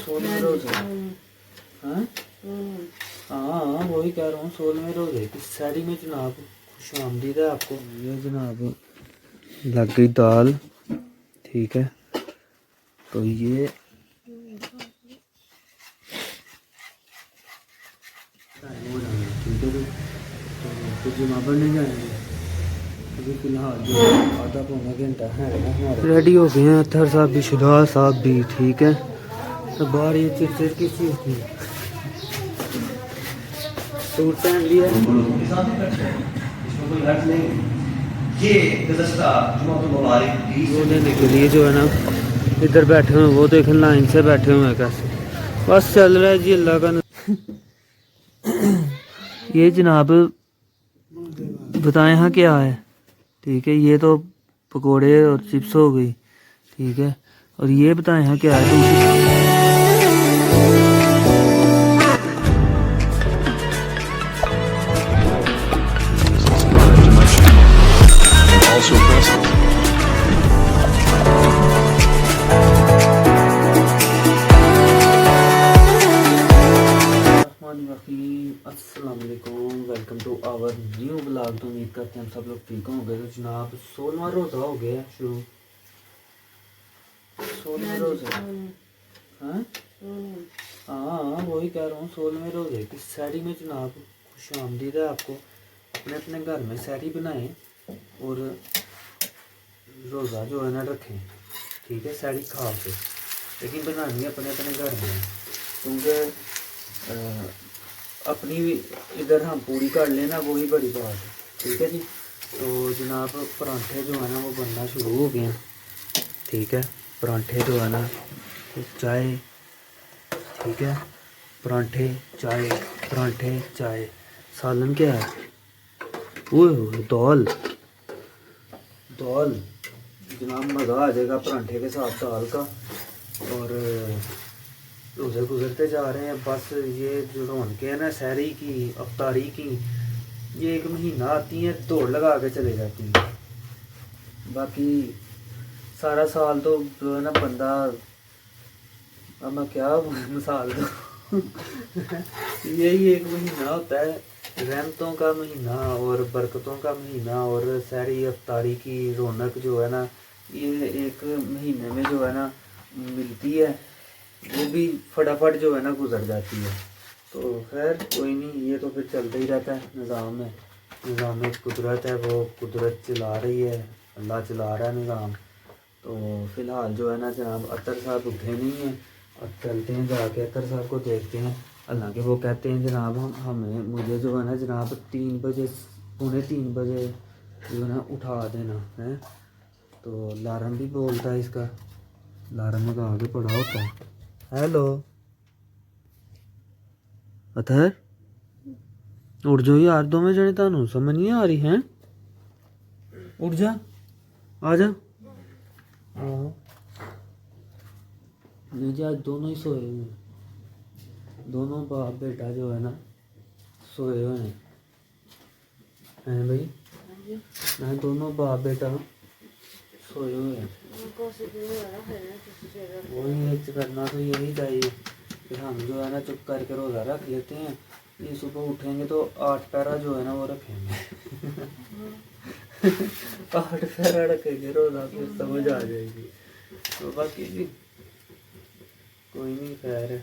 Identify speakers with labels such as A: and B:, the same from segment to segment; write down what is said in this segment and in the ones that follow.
A: 16वें रोज़े। हाँ हाँ, वही कह रहा हूँ, 16वें रोज़े की सहरी में जनाब खुश आमदीद है आपको। ये जनाब लग गई दाल, ठीक है। तो ये टाइम हो जाना, ठीक है जी। तो जुमा पढ़ने जाएंगे अभी फिलहाल जो आधा पौना घंटा है हमारे। रेडी हो गए हैं अत्तर साहब भी, शुदा साहब भी, ठीक है। तो बाहर ये चिड़चिड़ किस चीज़ की, सूट पहन लिया वो देने के लिए जो है ना इधर बैठे हुए, वो देखें लाइन से बैठे हुए हैं कैसे। बस चल रहा है जी अल्लाह का। ये जनाब बताएं हाँ क्या है, ठीक है। ये तो पकोड़े और चिप्स हो गई, ठीक है। और ये बताएं हाँ क्या है।
B: Also press
A: अस्सलाम वालेकुम, welcome to our new blog. तो उम्मीद करते हैं हम सब लोग ठीक होंगे। तो जनाब 16वां रोज़ा हो गया शुरू, 16वें रोज़े। हाँ हाँ, वही कह रहा हूँ, 16वें रोज़े की सहरी में जनाब खुश आमदीद है आपको। अपने अपने घर में सहरी बनाएं और रोज़ा जो है ना रखें, ठीक है। सहरी खा के, लेकिन बनानी अपने अपने घर में, क्योंकि अपनी इधर हम पूरी कर लेना, वही बड़ी बात है, ठीक है जी। तो जनाब परांठे जो है ना वो बनना शुरू हो गए हैं, ठीक है। परांठे जो है ना, चाय, ठीक है। परांठे चाय, परांठे चाय। सालन क्या है, वो दाल, दाल जनाब मज़ा आ जाएगा परांठे के साथ दाल का। और रोज़े गुजरते जा रहे हैं, बस ये जो रौनकें हैं ना सहरी की, अफ्तारी की, ये एक महीना आती हैं, दौड़ लगा के चले जाती हैं। बाकी सारा साल तो जो है ना बंदा, अब मैं क्या मिसाल दूँ यही एक महीना होता है, रहमतों का महीना और बरकतों का महीना। और सहरी अफ्तारी की रौनक जो है ना, ये एक महीने में जो है ना मिलती है, वो भी फटाफट जो है ना गुजर जाती है। तो खैर कोई नहीं, ये तो फिर चलता ही रहता है, निज़ाम है, निज़ाम में कुदरत है, वो कुदरत चला रही है, अल्लाह चला रहा है निज़ाम। तो फ़िलहाल जो है ना जनाब अतर साहब उठे नहीं हैं, अब चलते हैं जाके अतर साहब को देखते हैं। हालांकि वो कहते हैं जनाब हमें मुझे जो है ना जनाब 3 बजे, पौने 3 बजे जो है ना उठा देना है। तो अलार्म भी बोलता है इसका, अलार्म लगा के पड़ा होता है। हेलो अतर, उठ जाओ यार, दो में जने तानू समझ नहीं आ रही हैं, उठ जा, आ जा। हाँ नहीं जी, आज दोनों ही सोए हुए हैं, दोनों बाप बेटा जो है ना सोए हुए हैं भाई, मैं दोनों बाप बेटा सोए हुए हैं। वही एक करना तो यही चाहिए कि हम जो है ना चुप करके रोज़ा रख लेते हैं, ये सुबह उठेंगे तो 8 पैरा जो है ना वो रखेंगे 8 पैरा रखेंगे रोज़ा, फिर समझ आ जाएगी। तो बाकी भी कोई नहीं, खैर है।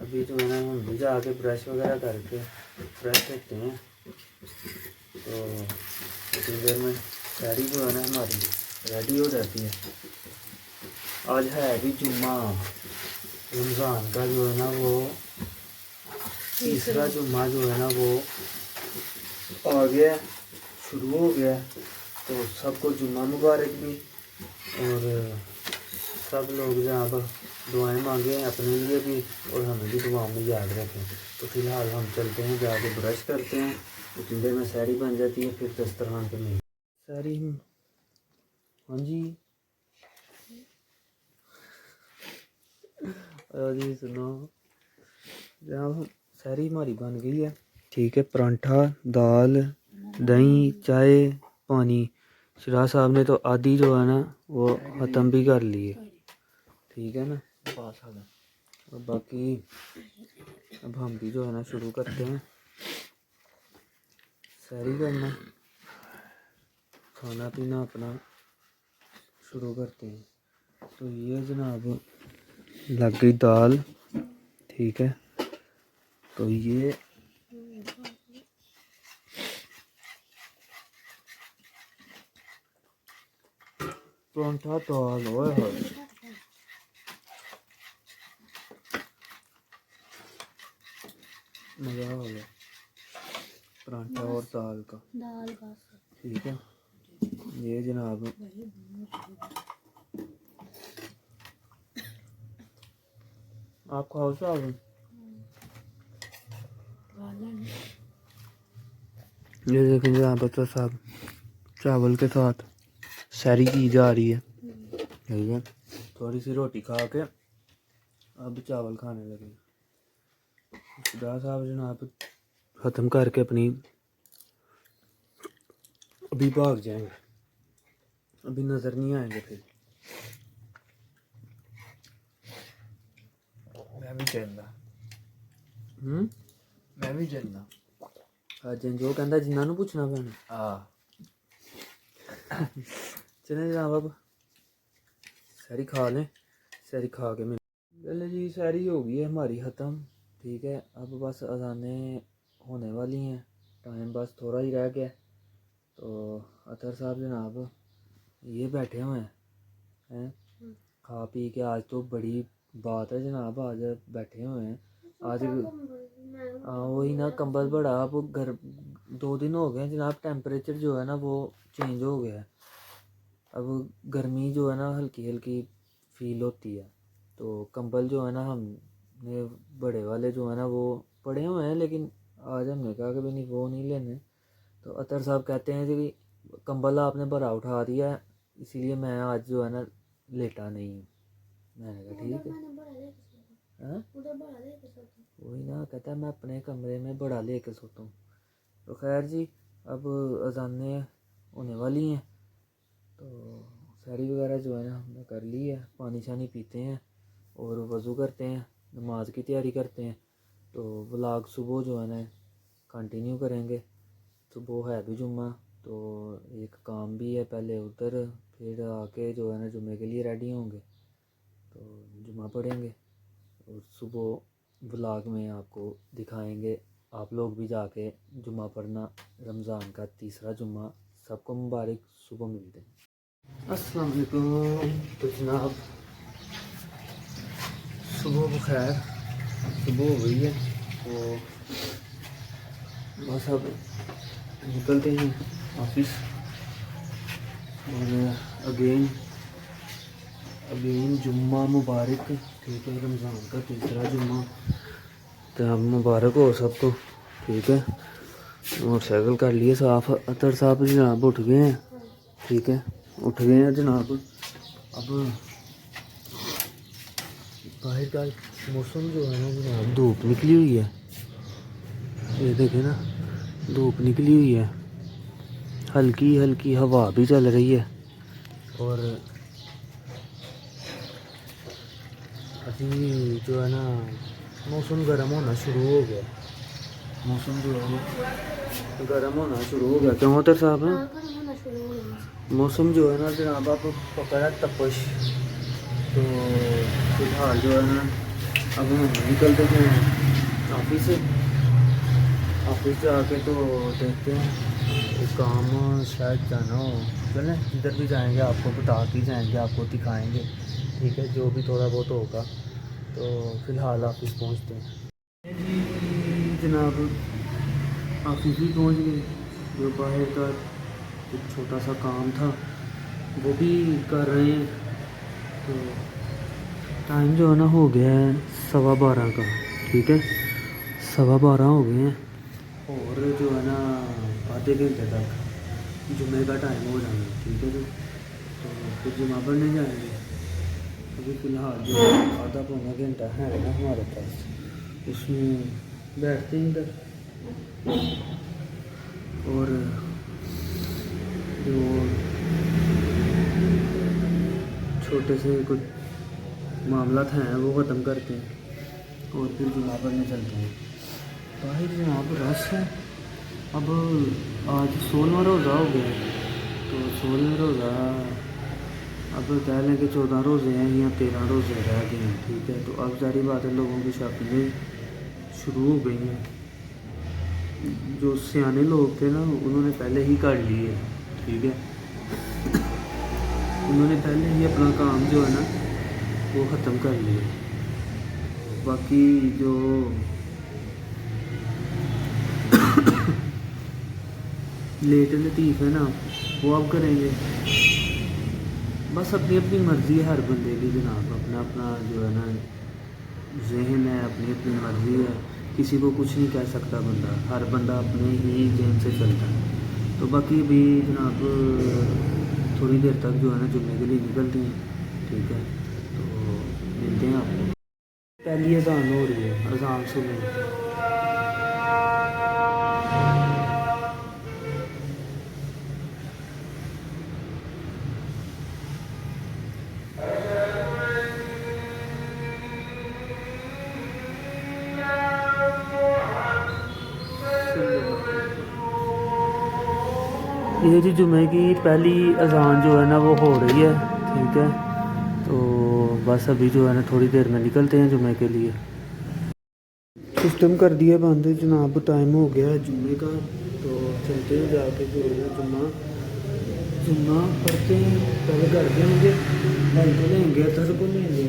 A: अभी जो है ना हम भी जाके ब्रश वगैरह करके फ्रेश होते हैं, तो इतनी देर में सहरी जो है ना हमारी रेडी हो जाती है। आज है भी जुम्मा, रमज़ान का जो है ना वो तीसरा जुम्मा जो है ना वो आ गया, शुरू हो गया। तो सबको जुम्मा मुबारक भी, और सब लोग जहाँ पर दुआएं मांगे हैं अपने लिए भी, और हमें भी दुआओं में याद रखें। तो फ़िलहाल हम चलते हैं, जाके ब्रश करते हैं, उतनी देर में सहरी बन जाती है, फिर दस्तरखान पे नहीं सहरी। हाँ जी जी सुनो, जनाब सहरी हमारी बन गई है, ठीक है। परांठा, दाल, दही, चाय, पानी। शिराज साहब ने तो आधी जो है ना वो ख़त्म भी कर ली है, ठीक है ना। पास आ गया और बाकी अब हम भी जो है ना शुरू करते हैं सैरी करना, खाना पीना अपना शुरू करते हैं। तो ये जनाब लग गई दाल, ठीक है। तो ये परांठा दाल ओए होए, मज़ा आ गया परांठा और दाल का, ठीक है। ये जनाब आप खाओ साहब। ये देखें जनाब बच्चा साहब चावल के साथ सैरी की जा रही है, ठीक है। थोड़ी सी रोटी खा के अब चावल खाने लगे। खुदा साहब जनाब ख़त्म करके अपनी अभी भाग जाएंगे, अभी नज़र नहीं आएंगे फिर। मैं भी चलना मैं भी चलना आज जो कहता जिन्होंने पूछना पैना चले जनाब अब सैरी खा लें, सैरी खा के मिल चले जी। सैरी हो गई है हमारी ख़त्म, ठीक है। अब बस अजाने होने वाली हैं, टाइम बस थोड़ा ही रह गया। तो अतर साहब जनाब ये बैठे हुए हैं खा पी के। आज तो बड़ी बात है जनाब, आज बैठे हुए हैं आज। वही ना कंबल बड़ा, अब घर 2 दिन हो गए जनाब, टेम्परेचर जो है ना वो चेंज हो गया है। अब गर्मी जो है ना हल्की हल्की फील होती है। तो कंबल जो है ना हमने बड़े वाले जो है ना वो पड़े हुए हैं, लेकिन आज हमने कहा कि भाई नहीं वो नहीं लेने। तो अतर साहब कहते हैं कि कंबल आपने बड़ा उठा दिया है, इसीलिए मैं आज जो है ना लेटा नहीं हूँ। मैंने कहा ठीक है। वही ना कहता है मैं अपने कमरे में बड़ा लेके सोता हूँ। तो खैर जी अब अजाने होने वाली हैं, तो सैरी वगैरह जो है ना हमने कर ली है। पानी शानी पीते हैं और वज़ू करते हैं, नमाज की तैयारी करते हैं। तो व्लॉग सुबह जो है ना कंटिन्यू करेंगे। सुबह है भी जुम्मा, तो एक काम भी है, पहले उधर फिर आके जो है ना जुम्मे के लिए रेडी होंगे, तो जुम्मा पढ़ेंगे और सुबह व्लॉग में आपको दिखाएंगे। आप लोग भी जाके जुम्मा पढ़ना, रमज़ान का 3रा जुम्मा सबको मुबारक। सुबह मिलते हैं। अस्सलाम वालेकुम। तो जनाब सुबह बखैर, सुबह हो गई है, तो बस अब निकलते हैं ऑफिस। और अगेन जुम्मा मुबारक, ठीक है। रमज़ान का 3रा जुम्मा, तो अब मुबारक हो सबको, ठीक है। मोटरसाइकिल कर लिए साफ। अतर साहब जनाब उठ गए हैं, ठीक है, उठ गए हैं जनाब। अब बाहर का मौसम जो है ना जनाब, धूप निकली हुई है, ये देखें ना धूप निकली हुई है, हल्की हल्की हवा भी चल रही है। और अभी जो है ना मौसम गर्म होना शुरू हो गया, मौसम जो है गर्म होना शुरू हो गया। क्यों उतर साहब मौसम जो है ना जनाब आप पकड़ा तपश। तो फिलहाल जो है ना अब हम निकलते हैं ऑफिस से। ऑफिस जाके तो देखते हैं एक काम शायद जाना हो, चलें जिधर भी जाएंगे आपको बता के जाएंगे, आपको दिखाएंगे, ठीक है, जो भी थोड़ा बहुत होगा। तो फ़िलहाल ऑफिस पहुंचते हैं जी जनाब। ऑफिस भी पहुंच गए, जो बाहर का एक छोटा सा काम था वो भी कर रहे हैं। तो टाइम जो है ना हो गया है 12:15 का, ठीक है, 12:15 हो गए हैं। और जो है ना आधे घंटे तक जुम्मे का टाइम हो जाना है, ठीक है जी। तो फिर जुम्मा पढ़ने जाएंगे। अभी फ़िलहाल जो आधा पौना घंटा है ना हमारे पास, उसमें बैठते हैं इधर। और जो छोटे से कुछ मामला हैं वो ख़त्म करते हैं। और फिर जुमा पढ़ने चलते हैं। बाहर जनाब रश है। अब आज 16वां रोज़ा हो गया, तो 16वें रोज़ा अब कह लें कि 14 रोज़े हैं या 13 रोज़े रह गए हैं, ठीक है। तो अब सारी बात है, लोगों की शॉपिंगें शुरू हो गई हैं। जो सियाने लोग थे ना, उन्होंने पहले ही कर लिए, ठीक है। उन्होंने पहले ही अपना काम जो है ना वो ख़त्म कर लिया। बाकी जो लेट लतीफ़ है ना, वो अब करेंगे। बस अपनी अपनी मर्ज़ी है हर बंदे की जनाब, अपना अपना जो है ना जहन है, अपनी अपनी मर्ज़ी है, किसी को कुछ नहीं कह सकता बंदा, हर बंदा अपने ही जहन से चलता है। तो बाकी भी जनाब थोड़ी देर तक जो है ना जुम्मे के लिए निकलते हैं, ठीक है। तो मिलते हैं आपको। पहली अज़ान हो रही है, अज़ान सुने। ये जी जुमे की पहली अज़ान जो है ना वो हो रही है, ठीक है। तो बस अभी जो है ना थोड़ी देर में निकलते हैं जुमे के लिए। सिस्टम कर दिया बंद जनाब, टाइम हो गया है जुमे का। तो चलते हैं जाके जो है जुम्मा पढ़ते हैं। पहले घर जाएंगे, भाई को लेंगे, अतर को लेंगे,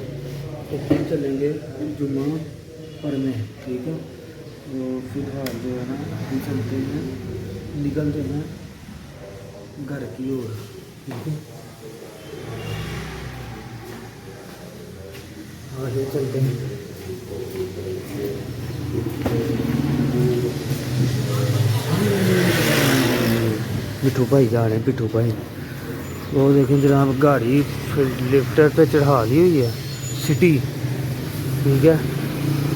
A: तो फिर चलेंगे जुम्मा पढ़ने, ठीक है। तो फिलहाल जो है ना अभी चलते हैं, निकलते हैं घर की ओर, ठीक है। आगे चलते हैं। बिट्ठू भाई जा रहे हैं, बिट्ठू भाई। वो देखें जनाब गाड़ी फिर लिफ्टर पे चढ़ा ली हुई है सिटी, ठीक है।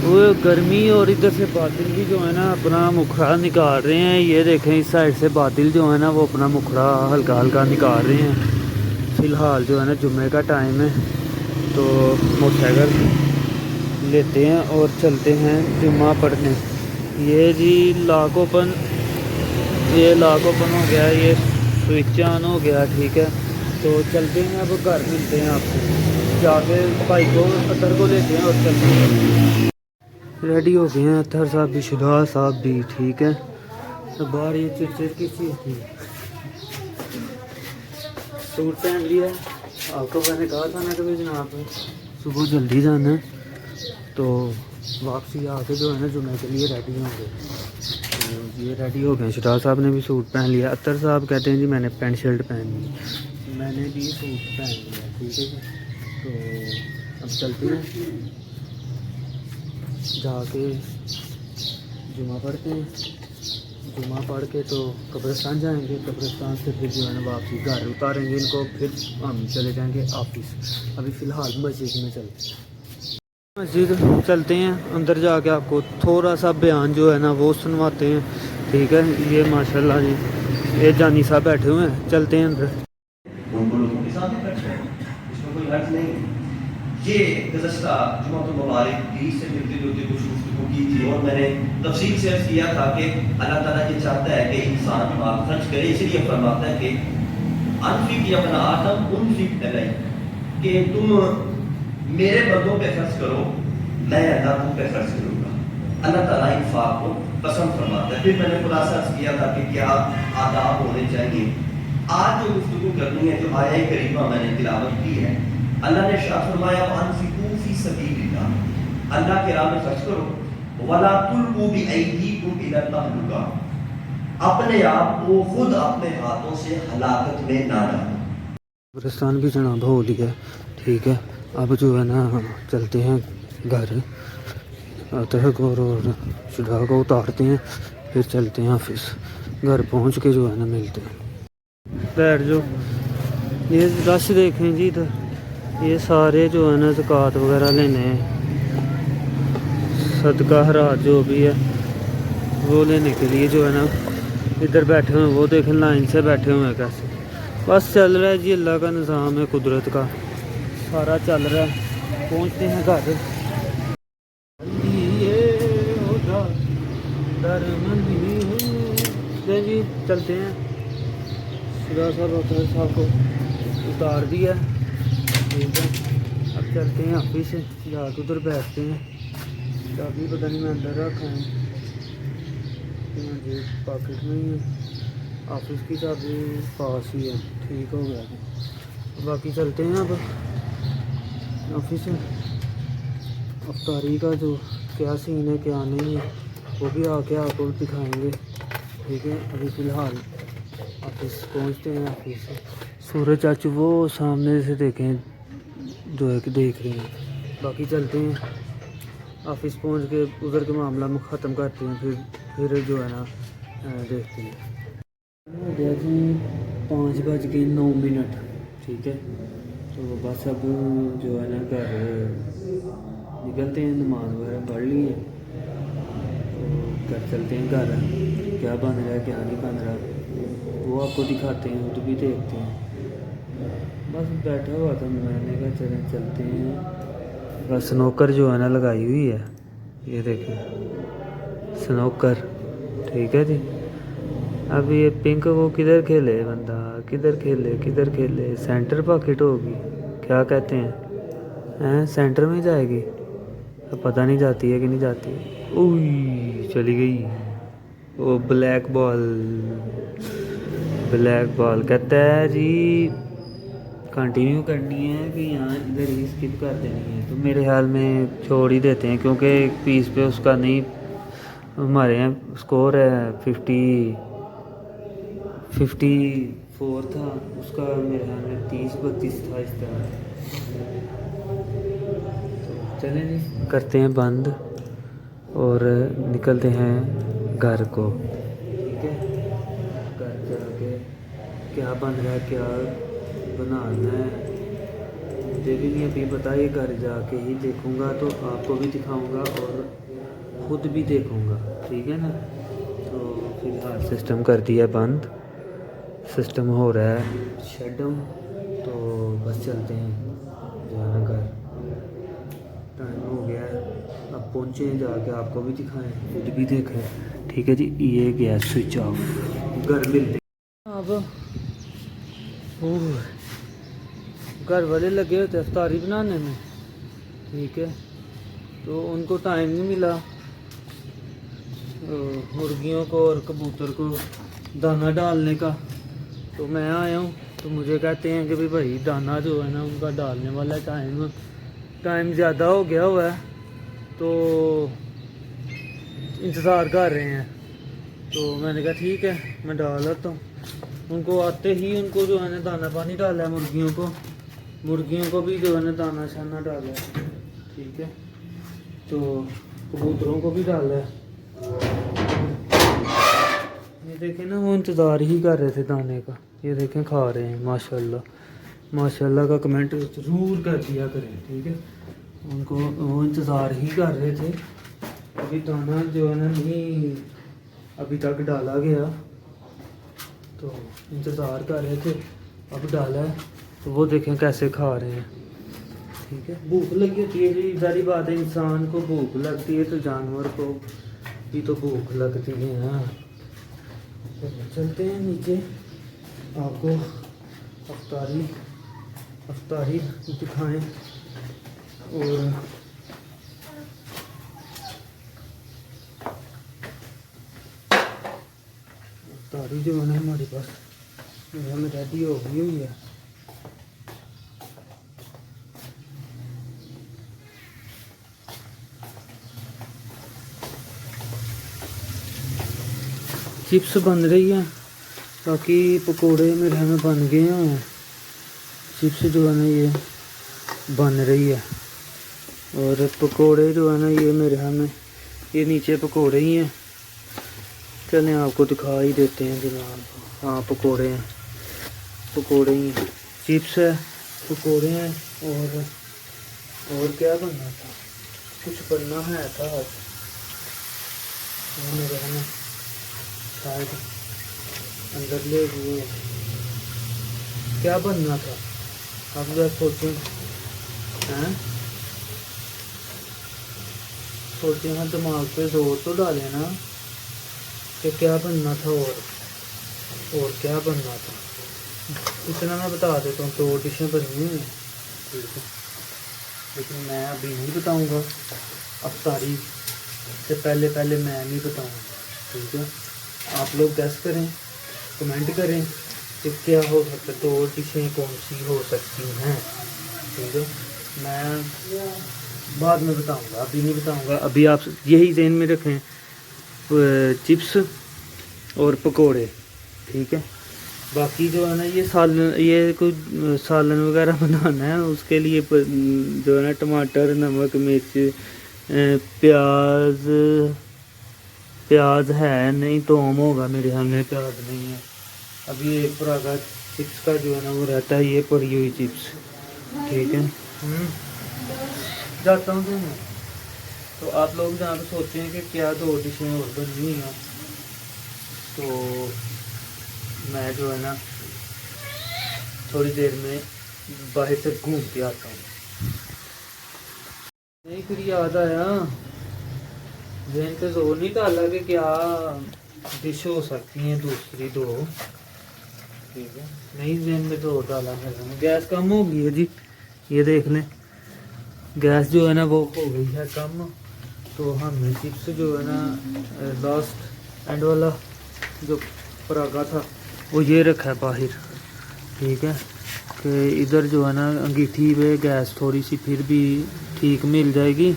A: वो गर्मी और इधर से बादल भी जो है ना अपना मुखड़ा निकाल रहे हैं। ये देखें इस साइड से बादल जो है ना वो अपना मुखड़ा हल्का हल्का निकाल रहे हैं। फ़िलहाल जो है ना जुम्मे का टाइम है, तो मोटरसाइकिल लेते हैं और चलते हैं जुम्मा पढ़ने। ये जी लॉक ओपन हो गया, ये स्विच ऑन हो गया, ठीक है। तो चलते हैं, अब घर मिलते हैं आपको, जाके भाई को अतर को लेते हैं और चलते हैं। रेडी हो गए हैं अतर साहब भी, शुदा साहब भी, ठीक है। तो बाहर ये चिड़चिड़ किस चीज़ की, सूट पहन लिया। आपको मैंने कहा था ना कि जनाब सुबह जल्दी जाना है, तो वापसी आके जो है ना जुम्मे के लिए रेडी होंगे। तो ये रेडी हो गए, शुदा साहब ने भी सूट पहन लिया। अतर साहब कहते हैं जी मैंने पैंट शर्ट पहनी, मैंने भी सूट पहन लिया, ठीक है। तो अब चलते हैं, जाके जुमा पढ़ते हैं। जुमा पढ़ के तो कब्रिस्तान जाएंगे, कब्रिस्तान से फिर जो है ना वापसी घर उतारेंगे इनको, फिर हम चले जाएंगे ऑफिस। अभी फ़िलहाल मस्जिद में चलते हैं, मस्जिद चलते हैं। अंदर जाके आपको थोड़ा सा बयान जो है ना वो सुनवाते हैं, ठीक है। ये माशाल्लाह जी ये जानी साहब बैठे हुए हैं, चलते हैं अंदर।
C: उनको लोगों के साथ खर्च है, इसमें कोई हर्ज नहीं। ये गुज़श्ता जुमातुल मुबारक 20 से मिलती जुलती कुछ गुफ्तगू की थी, और मैंने तफसील से अर्ज़ किया था कि अल्लाह ताला ये चाहता है कि इंसान माल खर्च करे, इसलिए फरमाता है कि अनफिक या बना आदम उनफिक अलैहि, कि तुम मेरे बंदों पे खर्च करो, मैं अल्लाह तुम पे खर्च करूँगा। अल्लाह ताला इंफाक को पसंद फरमाता है। फिर मैंने खुलासा किया था कि क्या आदाब होने चाहिए। आज जो गुफ्तगू करनी है, जो आया करीमा मैंने तिलावत की है, अल्लाह ने इरशाद फरमाया अनफिकू फी सबीलिल्लाह, अल्लाह के राह में खर्च करो, वला तुल्कू बिअयदीकुम इला तहलुका, अपने आप को खुद अपने हाथों से हलाकत में ना डालो।
A: कब्रिस्तान भी जनाब हो लिया, ठीक है। अब जो है ना चलते हैं घर, अतर को और शुदा को उतारते हैं, फिर चलते हैं ऑफिस। घर पहुंच के जो है ना मिलते हैं। बैठ जो ये रश देखें जी इधर, ये सारे जो है ना ज़कात वगैरह लेने हैं, सदका हराज जो भी है वो लेने के लिए जो है ना इधर बैठे हुए हैं। वो देखें लाइन से बैठे हुए हैं कैसे। बस चल रहा है जी, अल्लाह का निज़ाम है, कुदरत का सारा चल रहा है। पहुंचते हैं घर। दरमन ही ले जी चलते हैं। सीधा सा रोहतर साहब को उतार दिया, ठीक है। अब चलते हैं ऑफिस से, जाकर उधर बैठते हैं। चाबी पता नहीं मैं अंदर रखा है, मुझे पॉकेट में ही है। ऑफिस की चाबी पास ही है, ठीक हो गया। बाकी चलते हैं अब ऑफिस में। अफ्तारी का जो क्या सीन है क्या नहीं है वो भी आके आपको दिखाएंगे, ठीक है। अभी फ़िलहाल ऑफिस पहुंचते हैं। ऑफिस से सूरज चाचू वो सामने से देखें जो है कि देख रहे हैं। बाकी चलते हैं ऑफिस पहुंच के उधर के मामला में ख़त्म करते हैं, फिर जो है ना देखते हैं। हो गया जी 5:09, ठीक है। तो बस अब जो है ना घर निकलते हैं, नमाज वगैरह पढ़ ली है तो घर चलते हैं। घर क्या बन रहा है क्या नहीं बन रहा वो आपको दिखाते हैं, खुद भी देखते हैं। बस बैठा हुआ था, मैंने कहा चलें चलते हैं। बस स्नोकर जो है ना लगाई हुई है, ये देखें स्नोकर, ठीक है जी। अब ये पिंक वो किधर खेले बंदा, किधर खेले सेंटर पॉकेट होगी क्या कहते हैं सेंटर में जाएगी, अब पता नहीं जाती है कि नहीं जाती। ओह चली गई वो ब्लैक बॉल कहता है जी कंटिन्यू करनी है कि यहाँ इधर ही स्किप कर देनी है। तो मेरे ख्याल में छोड़ ही देते हैं, क्योंकि एक पीस पे उसका नहीं, हमारे यहाँ स्कोर है 54 था, उसका मेरे ख्याल में 30-32 था इस तरह। तो चलें जी करते हैं बंद और निकलते हैं घर को, ठीक है। घर जाके क्या बन रहा है क्या बनाना है मुझे भी नहीं अभी पता, ये घर जाके ही देखूँगा तो आपको भी दिखाऊँगा और खुद भी देखूँगा, ठीक है ना। तो फिलहाल सिस्टम कर दिया बंद, सिस्टम हो रहा है शट डाउन। तो बस चलते हैं जो है ना घर, टाइम हो गया है। अब पहुँचे हैं, जाके आपको भी दिखाएं खुद भी देखें, ठीक है जी। ये गया स्विच ऑफ, घर मिलते अब। घर वाले लगे होते इफ्तारी बनाने में, ठीक है। तो उनको टाइम नहीं मिला मुर्गियों को और कबूतर को दाना डालने का। तो मैं आया हूँ तो मुझे कहते हैं कि भाई दाना जो है ना उनका डालने वाला टाइम ज़्यादा हो गया हुआ है, तो इंतज़ार कर रहे हैं। तो मैंने कहा ठीक है मैं डाल लेता हूँ। उनको आते ही उनको जो है ना दाना पानी डाला है, मुर्गियों को भी जो है ना दाना शाना डाला है, ठीक है। तो कबूतरों को भी डाला है। ये देखें ना वो इंतज़ार ही कर रहे थे दाने का, ये देखें खा रहे हैं। माशाल्लाह का कमेंट ज़रूर कर दिया करें, ठीक है। उनको वो इंतज़ार ही कर रहे थे, अभी दाना जो है ना नहीं अभी तक डाला गया, तो इंतज़ार कर रहे थे, अब डाला है। तो वो देखें कैसे खा रहे हैं, ठीक है। भूख लगी होती है जी, सारी बात है, इंसान को भूख लगती है तो जानवर को भी तो भूख लगती है ना। तो चलते हैं नीचे, आपको अफ्तारी दिखाएं। और अफ्तारी जो है ना हमारे पास हमें रेडी हो गई हुई है। चिप्स बन रही है, बाकी पकोड़े मेरे में बन गए हैं। चिप्स जो है ना ये बन रही है और पकोड़े जो है ना ये मेरे में ये नीचे पकोड़े ही हैं। चलें आपको दिखा ही देते हैं जनाब। हाँ पकोड़े हैं, पकोड़े ही हैं, चिप्स है, पकोड़े हैं। और क्या बनना था, कुछ बनना है था मेरे में शायद अंदर ले गए, क्या बनना था अब जरा सोचें हैं, सोचें हाँ दिमाग पे जोर तो डालें ना। कि क्या बनना था और क्या बनना था। इतना मैं बता देता हूँ, 2 डिशें बननी हुई हैं, ठीक है, लेकिन मैं अभी नहीं बताऊँगा, अफ्तारी से पहले पहले मैं नहीं बताऊँगा, ठीक है। आप लोग गेस करें, कमेंट करें कि क्या हो सकता है, 2 डिशें कौन सी हो सकती हैं, ठीक है। मैं बाद में बताऊँगा, अभी नहीं बताऊँगा। अभी आप यही ज़हन में रखें, चिप्स और पकोड़े, ठीक है। बाकी जो है ना ये कोई सालन वगैरह बनाना है, उसके लिए जो है ना टमाटर, नमक, मिर्च, प्याज है नहीं, तो हम होगा मेरे सामने, प्याज नहीं है। अभी एक प्रकार चिप्स का जो है ना वो रहता है, ये पड़ी हुई चिप्स, ठीक है। जाता हूँ तो आप लोग जहाँ पे सोचते हैं कि क्या 2 डिशें और बननी हुई हैं, तो मैं जो है ना थोड़ी देर में बाहर से घूम के आता हूँ। नहीं, फिर याद आया, जहन पे जोर नहीं डाला कि क्या डिश हो सकती हैं दूसरी 2, ठीक है। नहीं, जहन में जोर डाला मैंने। गैस कम हो गई है जी, ये देख लें, गैस जो है ना वो हो गई है कम। तो हमने चिप्स जो है ना लास्ट एंड वाला जो परागा था वो ये रखा है बाहर, ठीक है, कि इधर जो है ना अंगीठी पे गैस थोड़ी सी फिर भी ठीक मिल जाएगी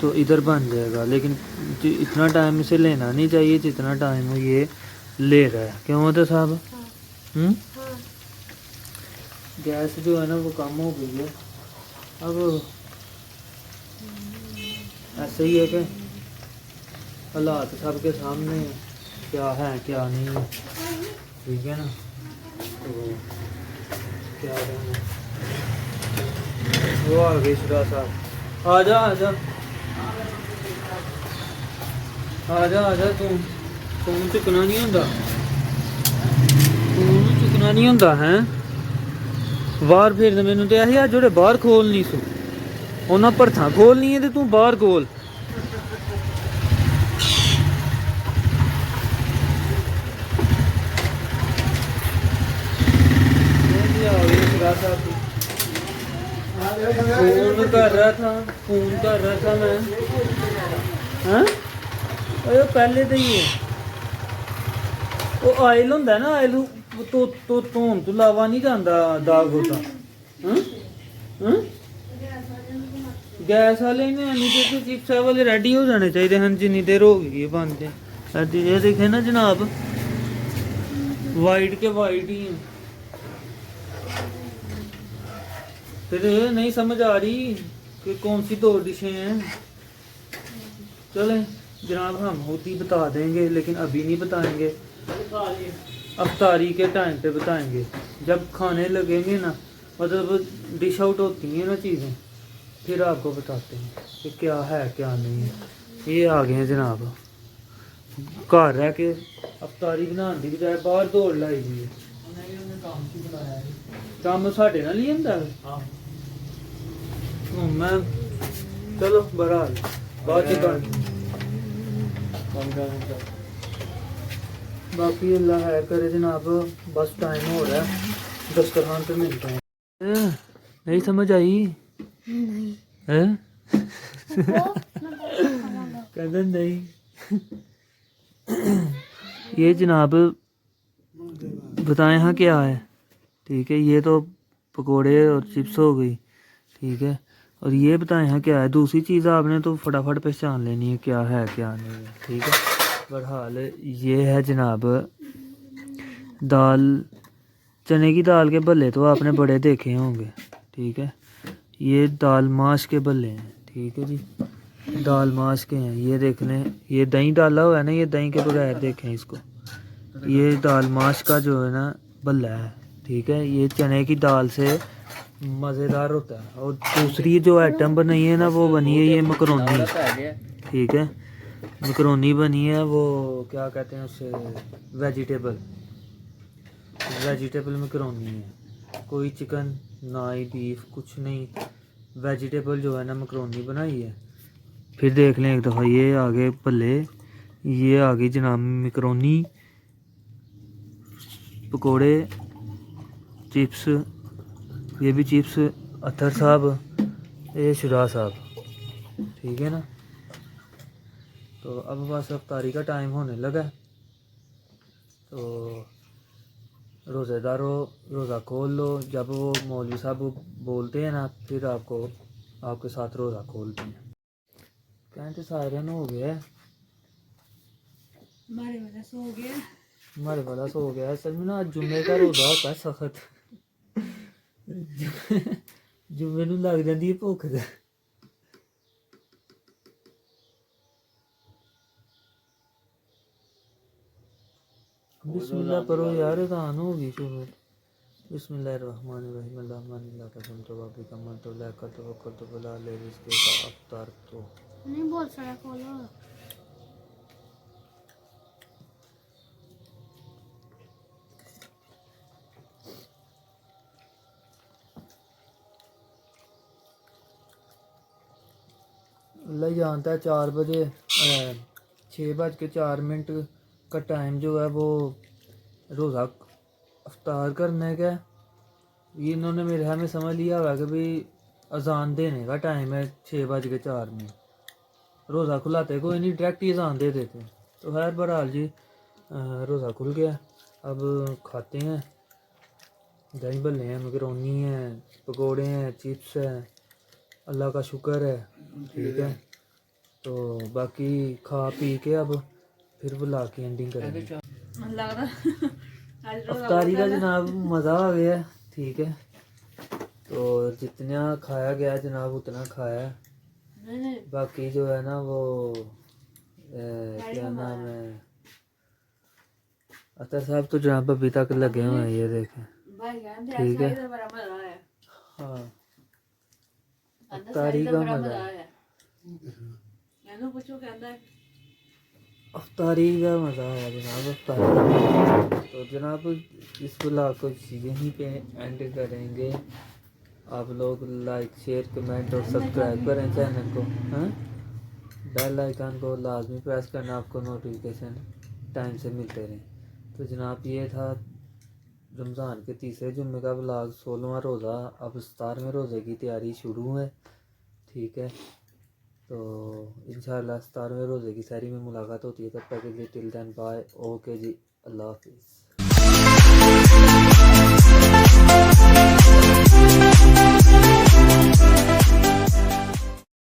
A: तो इधर बन जाएगा, लेकिन इतना टाइम इसे लेना नहीं चाहिए जितना टाइम ये ले रहा है। क्यों होता साहब? गैस जो है ना वो कम हो गई है अब। ऐसे ही है कि हालात सबके सामने है, क्या है क्या नहीं है, ठीक है ना। तो क्या कहना, वो आ गए शुरा साहब, आजा आजा आजा आजा, तू फोन चुकना नहीं होंदा, फोन चुकना नहीं होंदा है। बाहर फिर मैनू तो ऐसे आज जोड़े बाहर खोलनी सू, उन्हें भरथा खोलनी है तो तू बाहर खोल। फोन कर रहा था मैं, हाँ अरे पहले तो ही है वो आयल होंदा है ना, आयल तो धोन तो लावा नहीं जाता दाग होता। गैस वाले ने नहीं तो चिप्स वाले रेडी हो जाने चाहिए हैं, जिन्नी देर हो गई है बनते। ये देखे ना जनाब, वाइट के वाइट ही हैं। फिर नहीं समझ आ रही कि कौन सी 2 डिशें हैं। चलें जनाब, हम होती बता देंगे, लेकिन अभी नहीं बताएंगे, अफ्तारी के टाइम पे बताएंगे, जब खाने लगेंगे ना, मतलब डिश आउट होती हैं ना चीज़ें, फिर आपको बताते हैं कि क्या है क्या नहीं है। ये आ गए हैं जनाब, घर रह के अफ्तारी बनाने की बजाय बाहर दौड़ लाई दी है। काम साढ़े नाल ही होंदा है। मैं चलो बहरहाल बाद बाकी अल्लाह है करे जनाब, बस टाइम हो रहा है, दस्तरखान पे मिलते हैं। नहीं समझ आई? नहीं है कहते नहीं। ये जनाब बताएं हाँ क्या है, ठीक है। ये तो पकोड़े और चिप्स हो गई, ठीक है। और ये बताएं हाँ क्या है, दूसरी चीज़ आपने तो फटाफट पहचान लेनी है क्या है क्या नहीं है, ठीक है। बहरहाल ये है जनाब दाल, चने की दाल के भल्ले तो आपने बड़े देखे होंगे, ठीक है। ये दाल माश के भल्ले हैं, ठीक है जी, दाल माश के हैं। ये देख लें, ये दही डाला हुआ है ना, ये दही के बगैर देखें इसको, ये दाल माश का जो है ना भल्ला है, ठीक है। ये चने की दाल से मज़ेदार होता है। और दूसरी जो आइटम बनी है ना वो बनी है ये मकरोनी, ठीक है। मकरोनी बनी है, वो क्या कहते हैं उसे, वेजिटेबल मकरोनी है, कोई चिकन ना ही बीफ कुछ नहीं, वेजिटेबल जो है ना मकरोनी बनाई है। फिर देख लें एक दफ़ा, ये आगे भल्ले, ये आ गई जनाब मैकरोनी, पकोड़े, चिप्स, ये भी चिप्स, अतर साहब, ये शुरा साहब। ठीक है ना। तो अब बस अफ्तारी का टाइम होने लगा है। तो रोज़ेदारों रोज़ा खोल लो, जब वो मौलवी साहब बोलते हैं ना फिर आपको आपके साथ रोज़ा खोलते हैं। कैंट सायरन हो गया है,
D: हमारे वाला सो गया।
A: हमारे वाला सो गया है। असल में ना आज जुम्मे का रोज़ा होता है सख्त। जुम्मे नूं लग जाती है भुख। बिस्मिल्लाह पढ़ो यार, अज़ान हो गई शुरू। बिस्मिल्लाहिर्रहमानिर्रहीम अल्लाहुम्मा कसम तो बाबी का मन तो लाका तो वक्ल तो बला ले रिस्के का अफ्तार तो
D: नहीं बहुत सारा खोलो।
A: अल्लाह ही जानता है। 4 बजे 6:04 का टाइम जो है वो रोज़ा अफ्तार करने का है। ये इन्होंने मेरे ख्याल में समझ लिया होगा कि भाई अजान देने का टाइम है 6:04। रोज़ा खुलाते कोई नहीं, डायरेक्ट ही अजान दे देते। तो खैर बहरहाल जी रोज़ा खुल गया। अब खाते हैं। दही भल्ले हैं, मैकरोनी है, पकोड़े हैं, चिप्स है। अल्लाह का शुक्र है। ठीक है। तो बाकी खा पी के अब फिर बुला के एंडिंग करेंगे।
D: लग रहा आज रोज़ा
A: अफ्तारी का
D: बहुत है।
A: जनाब मज़ा आ गया। ठीक है। तो जितना खाया गया जनाब उतना खाया।
D: नहीं नहीं
A: बाकी जो है ना वो क्या नाम है, अतर साहब तो जनाब अभी तक लगे हुए हैं, ये देखें।
D: भाई कहते हैं
A: ठीक है।
D: शाही तो बड़ा मजा आया।
A: हाँ
D: कहते
A: अफ्तारी
D: शाही तो
A: का
D: बड़ा
A: मज़ा
D: मजा
A: है।
D: आया। कहना पूछो कहता है
A: अफ्तारी का मज़ा आया जनाब, अफ्तारी का मज़ा। तो जनाब इस ब्लॉग को यहीं पे एंड करेंगे। आप लोग लाइक शेयर कमेंट और सब्सक्राइब करें चैनल को। हाँ बेल आइकन को लाजमी प्रेस करना, आपको नोटिफिकेशन टाइम से मिलते रहें। तो जनाब ये था रमज़ान के तीसरे जुम्मे का ब्लॉग, 16वां रोज़ा। अब 17वें रोज़े की तैयारी शुरू है। ठीक है। तो इंशाल्लाह 17वें रोज़े की सहरी में मुलाकात होती है। तब तक के लिए टिल देन बाय। ओके जी, अल्लाह हाफिज़।